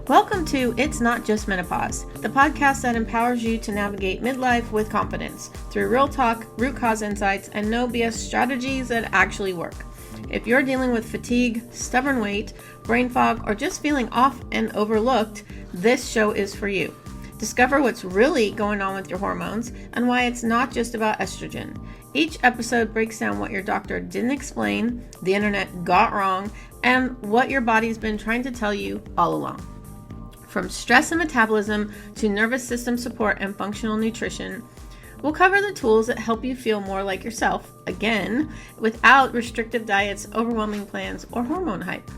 Welcome to It's Not Just Menopause, the podcast that empowers you to navigate midlife with confidence through real talk, root cause insights, and no BS strategies that actually work. If you're dealing with fatigue, stubborn weight, brain fog, or just feeling off and overlooked, this show is for you. Discover what's really going on with your hormones and why it's not just about estrogen. Each episode breaks down what your doctor didn't explain, the internet got wrong, and what your body's been trying to tell you all along. From stress and metabolism to nervous system support and functional nutrition, we'll cover the tools that help you feel more like yourself, again, without restrictive diets, overwhelming plans, or hormone hype.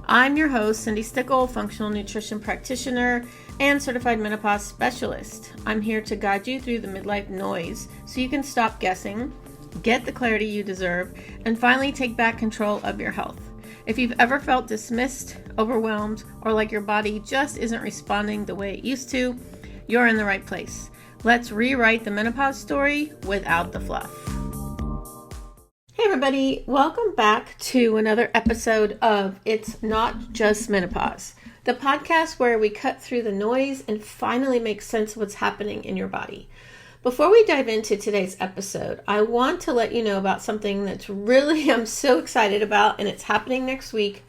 I'm your host, Cindi Stickle, functional nutrition practitioner and certified menopause specialist. I'm here to guide you through the midlife noise so you can stop guessing, get the clarity you deserve, and finally take back control of your health. If you've ever felt dismissed, overwhelmed, or like your body just isn't responding the way it used to, you're in the right place. Let's rewrite the menopause story without the fluff. Hey everybody, welcome back to another episode of It's Not Just Menopause, the podcast where we cut through the noise and finally make sense of what's happening in your body. Before we dive into today's episode, I want to let you know about something that's I'm so excited about, and it's happening next week.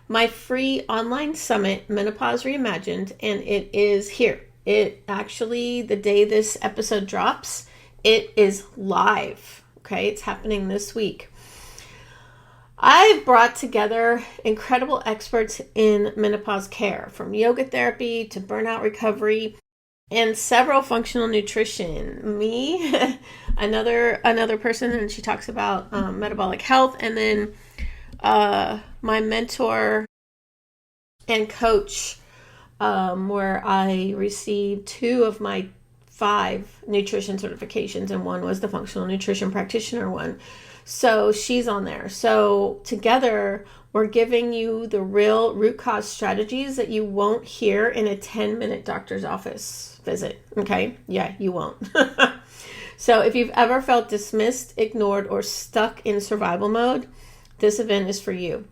My free online summit, Menopause Reimagined, and it is here. It actually, the day this episode drops, it is live. Okay, it's happening this week. I've brought together incredible experts in menopause care, from yoga therapy to burnout recovery, and several functional nutrition. Me, another person, and she talks about metabolic health, and then my mentor and coach, where I received 2 of my 5 nutrition certifications, and one was the functional nutrition practitioner one. So she's on there. So together, we're giving you the real root cause strategies that you won't hear in a 10-minute doctor's office visit. Okay? Yeah, you won't. So if you've ever felt dismissed, ignored, or stuck in survival mode, this event is for you.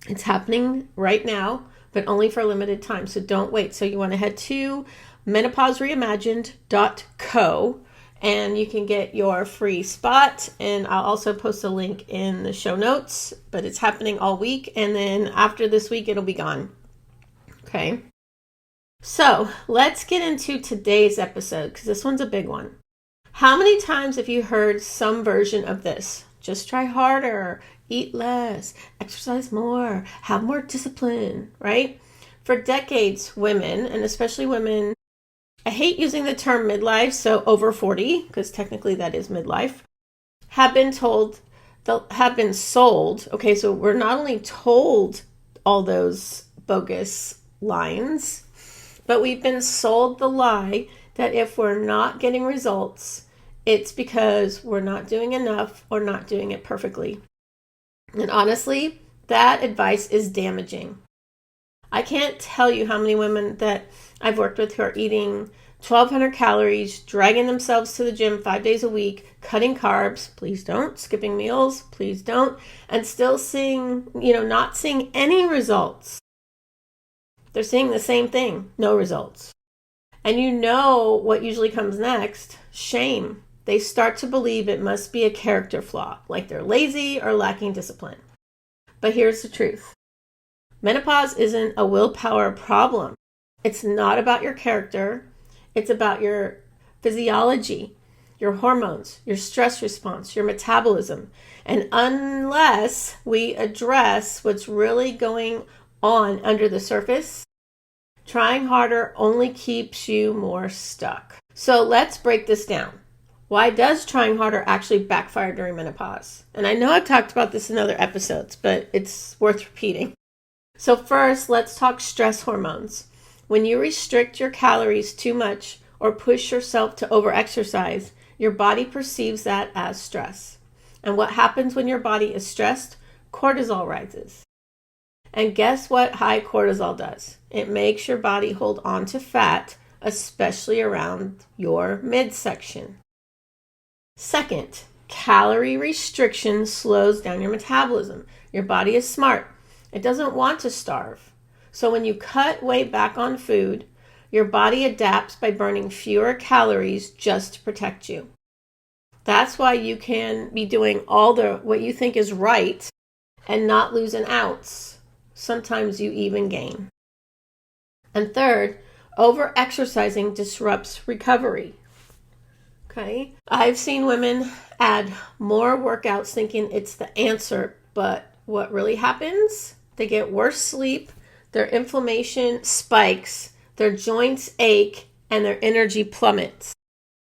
It's happening right now, but only for a limited time. So don't wait. So you want to head to menopausereimagined.co and you can get your free spot. And I'll also post a link in the show notes, but it's happening all week. And then after this week, it'll be gone. Okay. So let's get into today's episode, because this one's a big one. How many times have you heard some version of this? Just try harder, eat less, exercise more, have more discipline, right? For decades, women, and especially women, I hate using the term midlife, so over 40, because technically that is midlife, have been sold. Okay, so we're not only told all those bogus lines, but we've been sold the lie that if we're not getting results, it's because we're not doing enough or not doing it perfectly. And honestly, that advice is damaging. I can't tell you how many women that I've worked with who are eating 1,200 calories, dragging themselves to the gym 5 days a week, cutting carbs, please don't, skipping meals, please don't, and still not seeing any results. They're seeing the same thing, no results. And you know what usually comes next? Shame. They start to believe it must be a character flaw, like they're lazy or lacking discipline. But here's the truth. Menopause isn't a willpower problem. It's not about your character. It's about your physiology, your hormones, your stress response, your metabolism. And unless we address what's really going on under the surface, trying harder only keeps you more stuck. So let's break this down. Why does trying harder actually backfire during menopause? And I know I've talked about this in other episodes, but it's worth repeating. So first, let's talk stress hormones. When you restrict your calories too much or push yourself to overexercise, your body perceives that as stress. And what happens when your body is stressed? Cortisol rises. And guess what high cortisol does? It makes your body hold on to fat, especially around your midsection. Second, calorie restriction slows down your metabolism. Your body is smart. It doesn't want to starve. So when you cut weight back on food, your body adapts by burning fewer calories just to protect you. That's why you can be doing all what you think is right and not lose an ounce. Sometimes you even gain. And third, over-exercising disrupts recovery. Okay? I've seen women add more workouts thinking it's the answer, but what really happens? They get worse sleep, their inflammation spikes, their joints ache, and their energy plummets.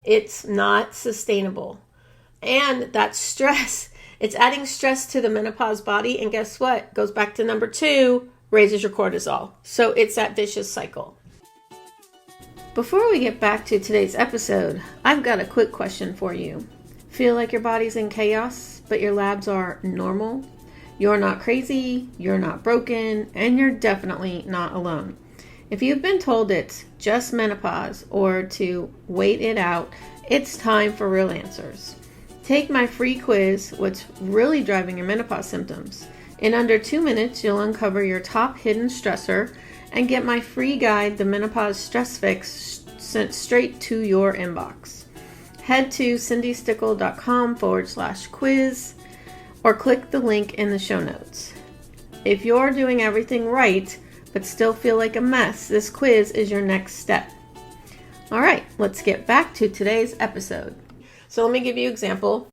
It's not sustainable. And that stress, it's adding stress to the menopause body, and guess what? Goes back to number 2, raises your cortisol. So it's that vicious cycle. Before we get back to today's episode, I've got a quick question for you. Feel like your body's in chaos, but your labs are normal? You're not crazy, you're not broken, and you're definitely not alone. If you've been told it's just menopause or to wait it out, it's time for real answers. Take my free quiz, What's Really Driving Your Menopause Symptoms. In under 2 minutes, you'll uncover your top hidden stressor and get my free guide, The Menopause Stress Fix, sent straight to your inbox. Head to cindystickle.com/quiz or click the link in the show notes. If you're doing everything right but still feel like a mess, this quiz is your next step. All right, let's get back to today's episode. So let me give you an example.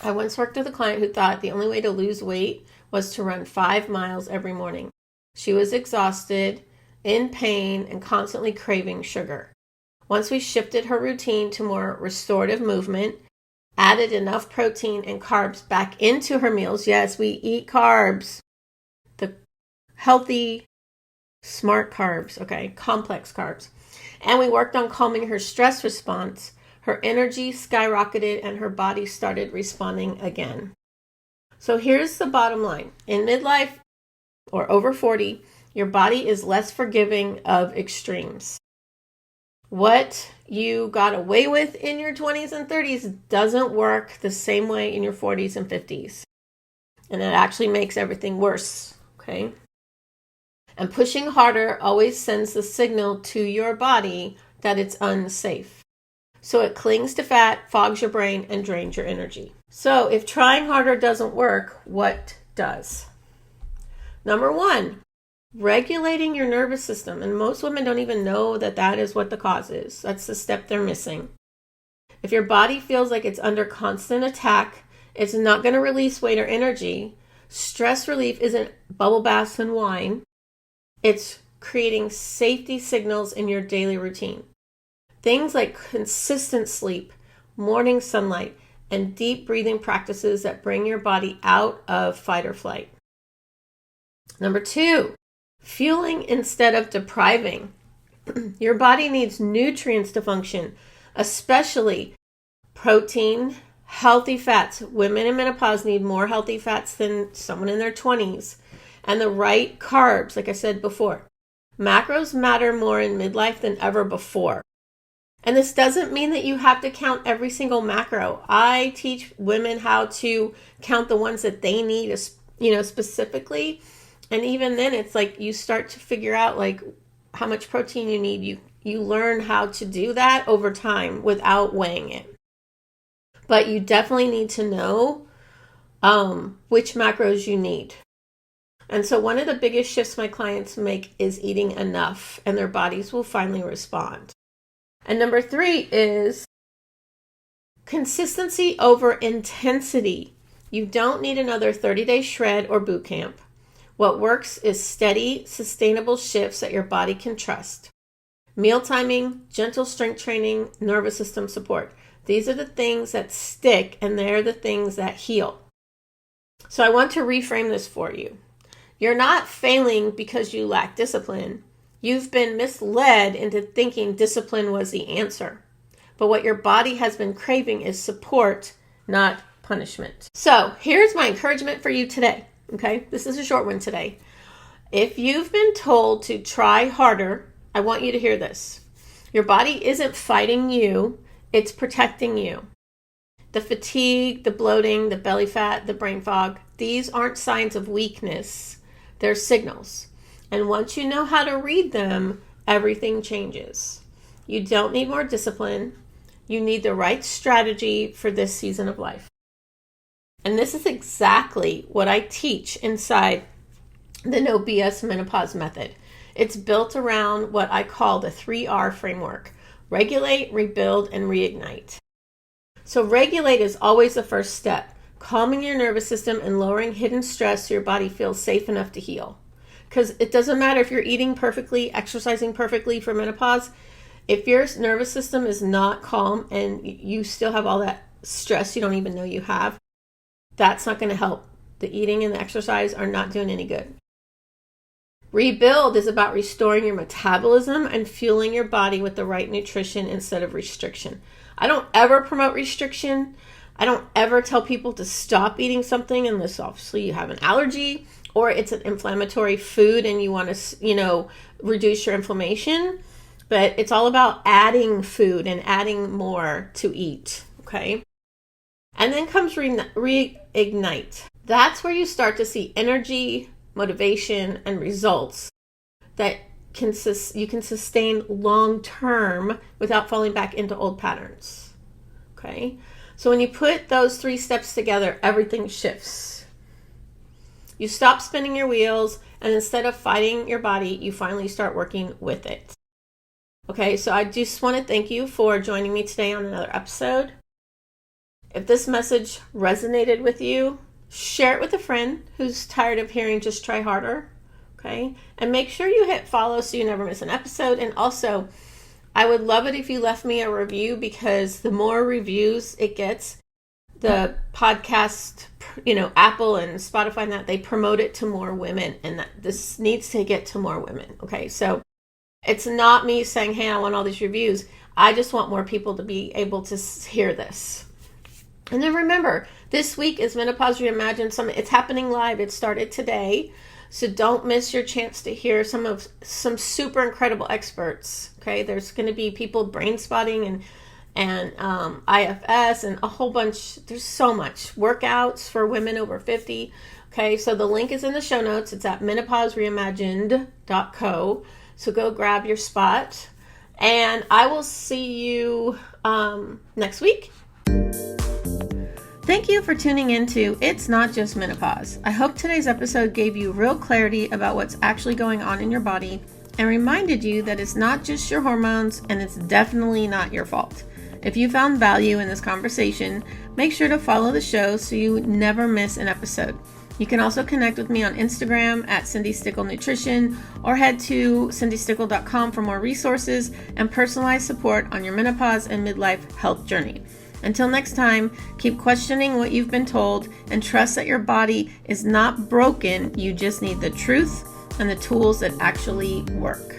I once worked with a client who thought the only way to lose weight was to run 5 miles every morning. She was exhausted, in pain, and constantly craving sugar. Once we shifted her routine to more restorative movement, added enough protein and carbs back into her meals. Yes, we eat carbs. The healthy, smart carbs, okay, complex carbs. And we worked on calming her stress response. Her energy skyrocketed and her body started responding again. So here's the bottom line. In midlife or over 40, your body is less forgiving of extremes. What you got away with in your 20s and 30s doesn't work the same way in your 40s and 50s. And it actually makes everything worse, okay? And pushing harder always sends the signal to your body that it's unsafe. So it clings to fat, fogs your brain, and drains your energy. So if trying harder doesn't work, what does? Number 1, regulating your nervous system. And most women don't even know that that is what the cause is. That's the step they're missing. If your body feels like it's under constant attack, it's not going to release weight or energy. Stress relief isn't bubble baths and wine. It's creating safety signals in your daily routine. Things like consistent sleep, morning sunlight, and deep breathing practices that bring your body out of fight or flight. Number 2, fueling instead of depriving. Your body needs nutrients to function, especially protein, healthy fats. Women in menopause need more healthy fats than someone in their 20s. And the right carbs, like I said before. Macros matter more in midlife than ever before. And this doesn't mean that you have to count every single macro. I teach women how to count the ones that they need, specifically. And even then, it's like you start to figure out like how much protein you need. You learn how to do that over time without weighing it. But you definitely need to know which macros you need. And so one of the biggest shifts my clients make is eating enough, and their bodies will finally respond. And number 3 is consistency over intensity. You don't need another 30-day shred or boot camp. What works is steady, sustainable shifts that your body can trust. Meal timing, gentle strength training, nervous system support. These are the things that stick, and they're the things that heal. So I want to reframe this for you. You're not failing because you lack discipline. You've been misled into thinking discipline was the answer. But what your body has been craving is support, not punishment. So here's my encouragement for you today. Okay, this is a short one today. If you've been told to try harder, I want you to hear this. Your body isn't fighting you, it's protecting you. The fatigue, the bloating, the belly fat, the brain fog, these aren't signs of weakness. They're signals. And once you know how to read them, everything changes. You don't need more discipline. You need the right strategy for this season of life. And this is exactly what I teach inside the No BS Menopause method. It's built around what I call the 3R framework: regulate, rebuild, and reignite. So regulate is always the first step, calming your nervous system and lowering hidden stress so your body feels safe enough to heal. Because it doesn't matter if you're eating perfectly, exercising perfectly for menopause. If your nervous system is not calm and you still have all that stress you don't even know you have, that's not going to help. The eating and the exercise are not doing any good. Rebuild is about restoring your metabolism and fueling your body with the right nutrition instead of restriction. I don't ever promote restriction. I don't ever tell people to stop eating something unless obviously you have an allergy or it's an inflammatory food and you want to, reduce your inflammation. But it's all about adding food and adding more to eat, okay? And then comes reignite. That's where you start to see energy, motivation, and results that you can sustain long term without falling back into old patterns. Okay? So when you put those 3 steps together, everything shifts. You stop spinning your wheels, and instead of fighting your body, you finally start working with it. Okay, so I just want to thank you for joining me today on another episode. If this message resonated with you, share it with a friend who's tired of hearing just try harder, okay? And make sure you hit follow so you never miss an episode. And also, I would love it if you left me a review, because the more reviews it gets, the podcast, Apple and Spotify and that, they promote it to more women, and that this needs to get to more women, okay? So it's not me saying, hey, I want all these reviews. I just want more people to be able to hear this. And then remember, this week is Menopause Reimagined Summit. It's happening live. It started today. So don't miss your chance to hear some super incredible experts. Okay, there's going to be people brain spotting and IFS and a whole bunch. There's so much workouts for women over 50. Okay, so the link is in the show notes. It's at menopausereimagined.co. So go grab your spot. And I will see you next week. Thank you for tuning into It's Not Just Menopause. I hope today's episode gave you real clarity about what's actually going on in your body and reminded you that it's not just your hormones and it's definitely not your fault. If you found value in this conversation, make sure to follow the show so you never miss an episode. You can also connect with me on Instagram at Cindi Stickle Nutrition, or head to cindystickle.com for more resources and personalized support on your menopause and midlife health journey. Until next time, keep questioning what you've been told and trust that your body is not broken. You just need the truth and the tools that actually work.